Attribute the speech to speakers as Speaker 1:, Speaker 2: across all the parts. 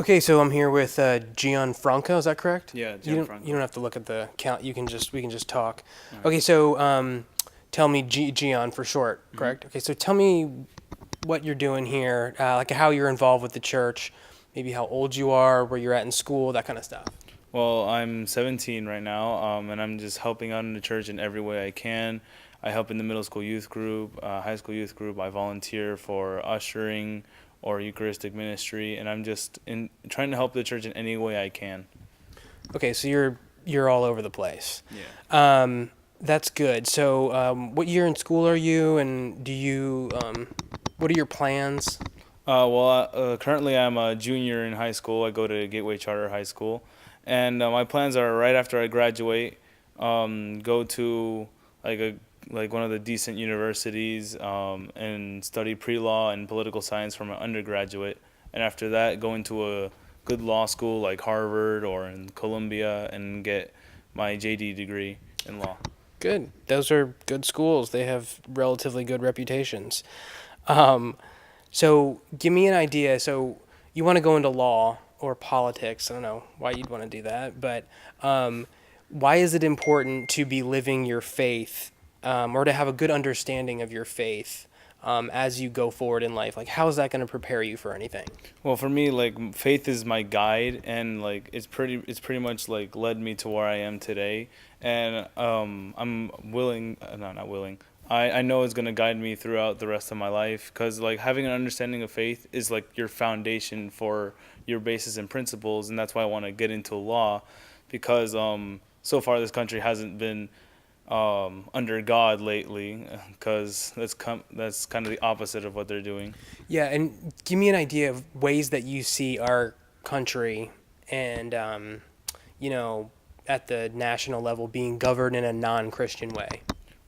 Speaker 1: Okay, so I'm here with Gian Franco. Is that correct?
Speaker 2: Yeah,
Speaker 1: You
Speaker 2: Gian
Speaker 1: don't you
Speaker 2: Franco.
Speaker 1: don't have to look at the count. We can just talk.
Speaker 2: All right.
Speaker 1: Okay, so tell me Gian for short,
Speaker 2: hmm
Speaker 1: correct? Okay, so tell me what you're doing here, like how you're involved with the church, maybe how old you are, where you're at in school, that kind of stuff.
Speaker 2: Well, I'm 17 right now, and I'm just helping out in the church in every way I can. I help in the middle school youth group, high school youth group. I volunteer for ushering or Eucharistic ministry, and I'm just in trying to help the church in any way I can.
Speaker 1: Okay, so you're all over the place.
Speaker 2: Yeah.
Speaker 1: That's good. So what year in school are you, and what are your plans?
Speaker 2: Currently I'm a junior in high school. I go to Gateway Charter High School, and my plans are right after I graduate, go to like a like one of the decent universities, and study pre-law and political science from an undergraduate, and after that go into a good law school like Harvard or in Columbia and get my JD degree in law.
Speaker 1: Good. Those are good schools. They have relatively good reputations. Um, so give me an idea. So you want to go into law or politics. I don't know why you'd want to do that, but um, why is it important to be living your faith, or to have a good understanding of your faith, as you go forward in life? Like, how is that going to prepare you for anything?
Speaker 2: Well, for me, like faith is my guide, and like it's pretty much like led me to where I am today, and I'm willing, no, not willing. I know it's gonna guide me throughout the rest of my life, because like having an understanding of faith is like your foundation for your basis and principles, and that's why I want to get into law, because so far this country hasn't been under God lately, because that's kind of the opposite of what they're doing.
Speaker 1: Yeah, and give me an idea of ways that you see our country and, you know, at the national level being governed in a non-Christian way.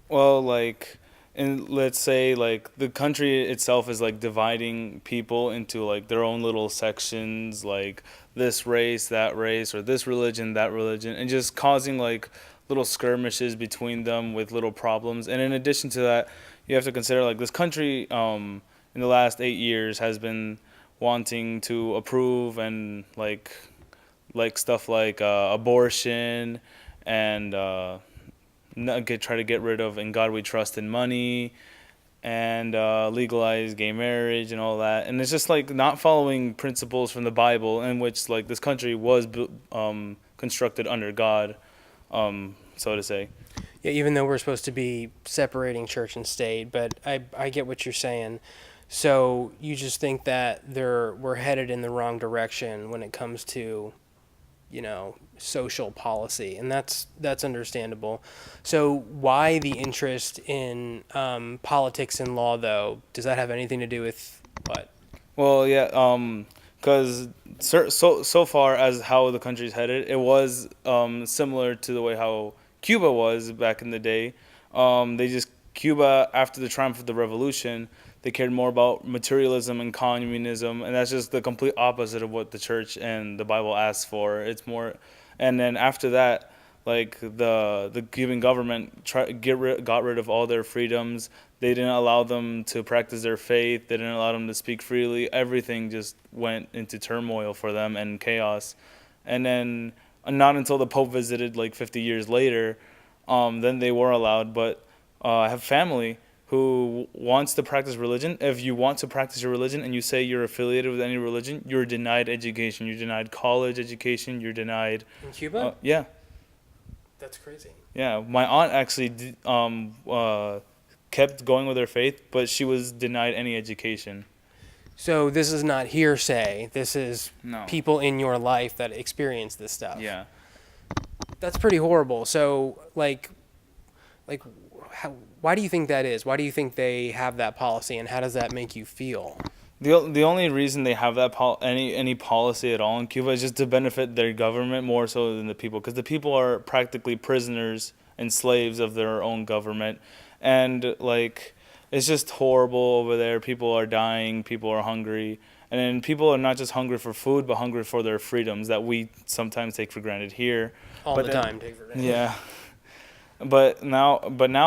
Speaker 2: Well, like, and let's say like the country itself is like dividing people into like their own little sections, like that race, or this religion, that religion, and just causing like little skirmishes between them with little problems. And in addition to that, you have to consider like this country, in the last 8 years has been wanting to approve and like stuff like abortion and try to get rid of "In God We Trust" and money, and legalize gay marriage and all that. And it's just like not following principles from the Bible, in which like this country was constructed under God, so to say.
Speaker 1: Yeah, even though we're supposed to be separating church and state, but I get what you're saying. So you just think that we're headed in the wrong direction when it comes to, social policy, and that's understandable. So why the interest in politics and law, though? Does that have anything to do with what?
Speaker 2: Well, yeah, because so far as how the country's headed, it was similar to the way how Cuba was back in the day. They just Cuba, after the triumph of the revolution, they cared more about materialism and communism, and that's just the complete opposite of what the church and the Bible asks for. It's more, and then after that, like the Cuban government got rid of all their freedoms. They didn't allow them to practice their faith. They didn't allow them to speak freely. Everything just went into turmoil for them and chaos. And then not until the Pope visited like 50 years later, then they were allowed. But I have family who wants to practice religion. If you want to practice your religion and you say you're affiliated with any religion, you're denied education. You're denied college education. You're denied.
Speaker 1: In Cuba?
Speaker 2: Yeah,
Speaker 1: That's crazy.
Speaker 2: yeah. My aunt actually kept going with her faith, but she was denied any education.
Speaker 1: So this is not hearsay. This is
Speaker 2: No.
Speaker 1: people in your life that experience this stuff.
Speaker 2: Yeah.
Speaker 1: That's pretty horrible. So like why do you think that is? Why do you think they have that policy, and how does that make you feel?
Speaker 2: The only reason they have that any policy at all in Cuba is just to benefit their government more so than the people, because the people are practically prisoners and slaves of their own government, and like it's just horrible over there. People are dying, people are hungry, and then people are not just hungry for food, but hungry for their freedoms that we sometimes take for granted here.
Speaker 1: All
Speaker 2: But
Speaker 1: the
Speaker 2: then,
Speaker 1: time, take for granted.
Speaker 2: yeah. but now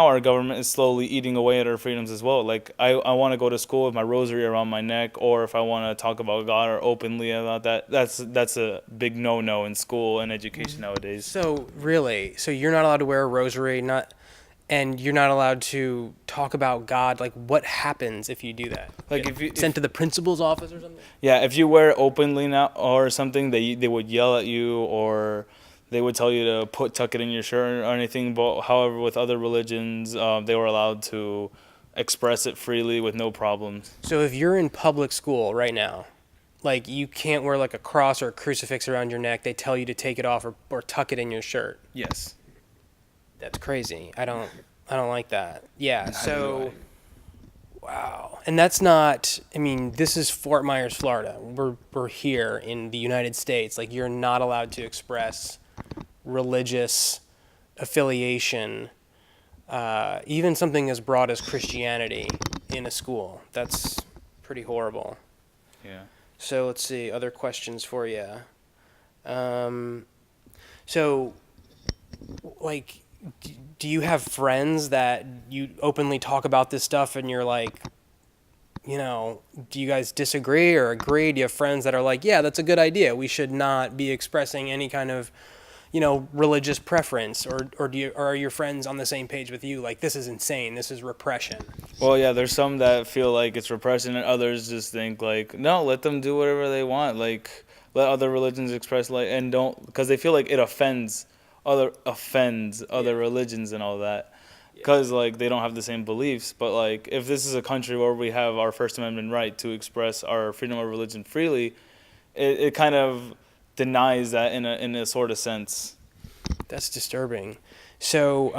Speaker 2: our government is slowly eating away at our freedoms as well. Like I want to go to school with my rosary around my neck, or if I want to talk about God or openly about that, that's a big no in school and education nowadays.
Speaker 1: So really, so you're not allowed to wear a rosary, not, and you're not allowed to talk about God. Like, what happens if you do that?
Speaker 2: Like
Speaker 1: Get
Speaker 2: if you
Speaker 1: sent
Speaker 2: if
Speaker 1: to the principal's office or something?
Speaker 2: Yeah, if you wear it openly now or something, they would yell at you, or they would tell you to tuck it in your shirt or anything. But however, with other religions, they were allowed to express it freely with no problems.
Speaker 1: So if you're in public school right now, like you can't wear like a cross or a crucifix around your neck. They tell you to take it off or tuck it in your shirt.
Speaker 2: Yes.
Speaker 1: That's crazy. I don't like that. Yeah.
Speaker 2: Neither
Speaker 1: So
Speaker 2: do
Speaker 1: wow. And that's not, I mean, this is Fort Myers, Florida. We're here in the United States. Like you're not allowed to express religious affiliation, even something as broad as Christianity in a school. That's pretty horrible.
Speaker 2: Yeah.
Speaker 1: So let's see, other questions for you. Um, so, like, do you have friends that you openly talk about this stuff and you're like, do you guys disagree or agree? Do you have friends that are like, yeah, that's a good idea. We should not be expressing any kind of, religious preference, or are your friends on the same page with you? Like, this is insane. This is repression.
Speaker 2: Well, yeah, there's some that feel like it's repression, and others just think like, no, let them do whatever they want. Like, let other religions express like, and don't, because they feel like it offends
Speaker 1: Yeah.
Speaker 2: other religions and all that. Because like they don't have the same beliefs. But like if this is a country where we have our First Amendment right to express our freedom of religion freely, it kind of denies that in a sort of sense.
Speaker 1: That's disturbing. So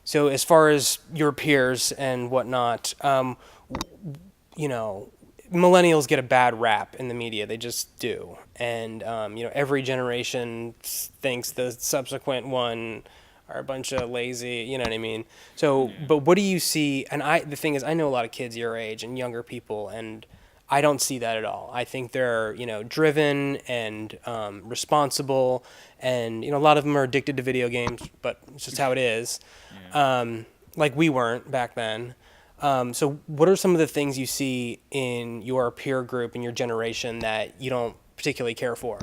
Speaker 1: as far as your peers and whatnot, you know, millennials get a bad rap in the media. They just do, and every generation thinks the subsequent one are a bunch of lazy. You know what I mean? So, but what do you see? And the thing is, I know a lot of kids your age and younger people, and I don't see that at all. I think they're driven and responsible, and a lot of them are addicted to video games, but it's just how it is. Like we weren't back then. So what are some of the things you see in your peer group in your generation that you don't particularly care for?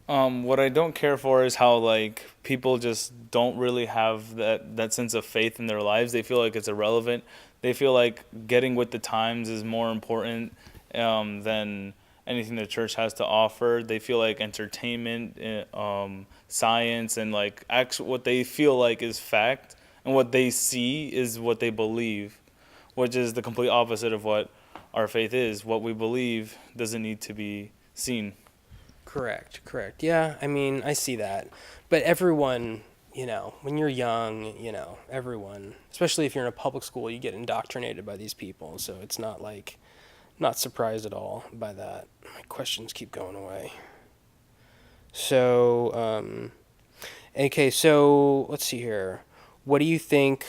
Speaker 2: What I don't care for is how like people just don't really have that sense of faith in their lives. They feel like it's irrelevant. They feel like getting with the times is more important than anything the church has to offer. They feel like entertainment, science, and like actual what they feel like is fact, and what they see is what they believe, which is the complete opposite of what our faith is. What we believe doesn't need to be seen.
Speaker 1: Correct, correct. Yeah, I mean, I see that. But everyone, when you're young, everyone, especially if you're in a public school, you get indoctrinated by these people. So it's not like, not surprised at all by that. My questions keep going away. So, okay, so let's see here. What do you think?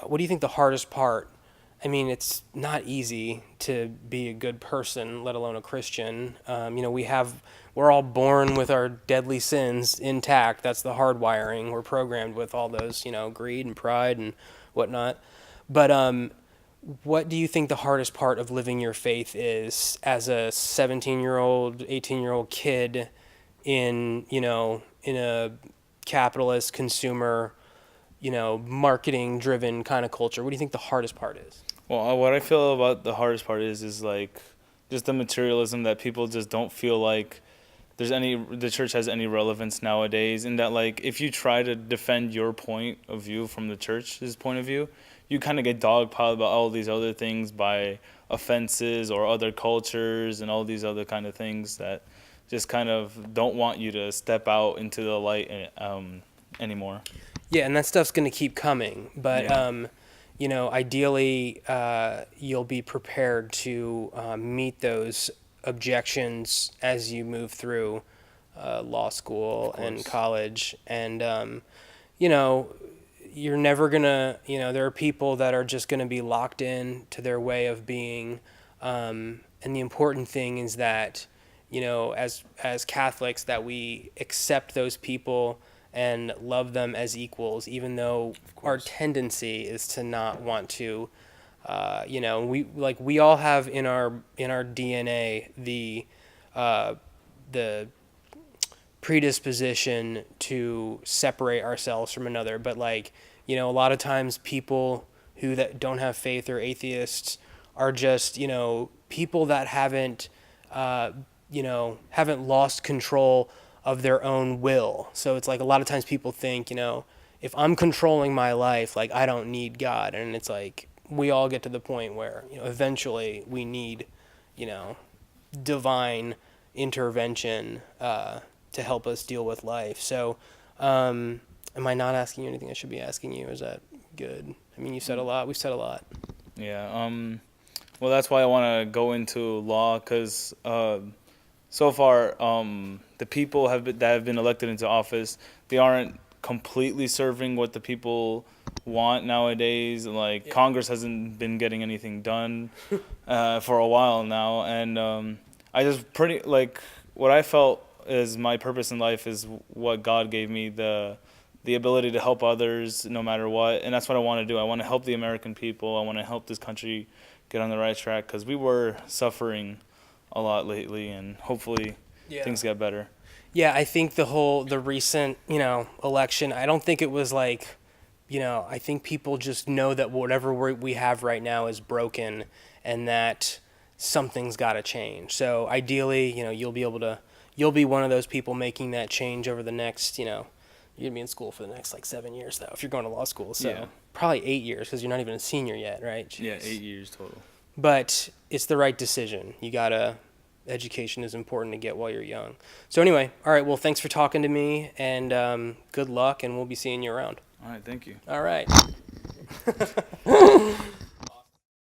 Speaker 1: What do you think the hardest part? I mean, it's not easy to be a good person, let alone a Christian. We're all born with our deadly sins intact. That's the hardwiring. We're programmed with all those, greed and pride and whatnot. But what do you think the hardest part of living your faith is as a 17-year-old, 18-year-old kid in a capitalist consumer, marketing driven kind of culture? What do you think the hardest part is?
Speaker 2: Well, what I feel about the hardest part is like just the materialism that people just don't feel like the church has any relevance nowadays, and that like if you try to defend your point of view from the church's point of view, you kind of get dogpiled about all these other things by offenses or other cultures and all these other kind of things that just kind of don't want you to step out into the light anymore.
Speaker 1: Yeah, and that stuff's going to keep coming, but
Speaker 2: Yeah.
Speaker 1: ideally, you'll be prepared to meet those objections as you move through law school and
Speaker 2: course.
Speaker 1: college. And, you know, you're never going to, there are people that are just going to be locked in to their way of being. And the important thing is that, as Catholics, that we accept those people and love them as equals, even though
Speaker 2: Of
Speaker 1: our
Speaker 2: course.
Speaker 1: tendency is to not want to. We all have in our DNA uh, the predisposition to separate ourselves from another. But a lot of times people who that don't have faith or atheists are just people that uh, haven't lost control of their own will. So it's like a lot of times people think if I'm controlling my life, like I don't need God, and it's like we all get to the point where eventually we need you know divine intervention to help us deal with life. So, am I not asking you anything I should be asking you? Is that good? I mean, you said a lot. We've said a lot.
Speaker 2: Yeah. Well, that's why I want to go into law because so far, the people that have been elected into office, they aren't completely serving what the people want nowadays. Like
Speaker 1: Yeah.
Speaker 2: Congress hasn't been getting anything done for a while now, and I just pretty like what I felt is my purpose in life is what God gave me the ability to help others no matter what, and that's what I want to do. I want to help the American people. I want to help this country get on the right track because we were suffering a lot lately, and hopefully
Speaker 1: Yeah.
Speaker 2: things get better.
Speaker 1: Yeah, I think the recent, election, I don't think it was like, I think people just know that whatever we have right now is broken and that something's got to change. So ideally, you'll be one of those people making that change over the next, you're gonna be in school for the next like 7 years though, if you're going to law school. So
Speaker 2: Yeah.
Speaker 1: probably 8 years because you're not even a senior yet, right?
Speaker 2: Yeah,
Speaker 1: Jeez.
Speaker 2: 8 years total.
Speaker 1: But it's the right decision. Education is important to get while you're young. So anyway, all right. Well, thanks for talking to me, and good luck, and we'll be seeing you around.
Speaker 2: All right, thank you.
Speaker 1: All right.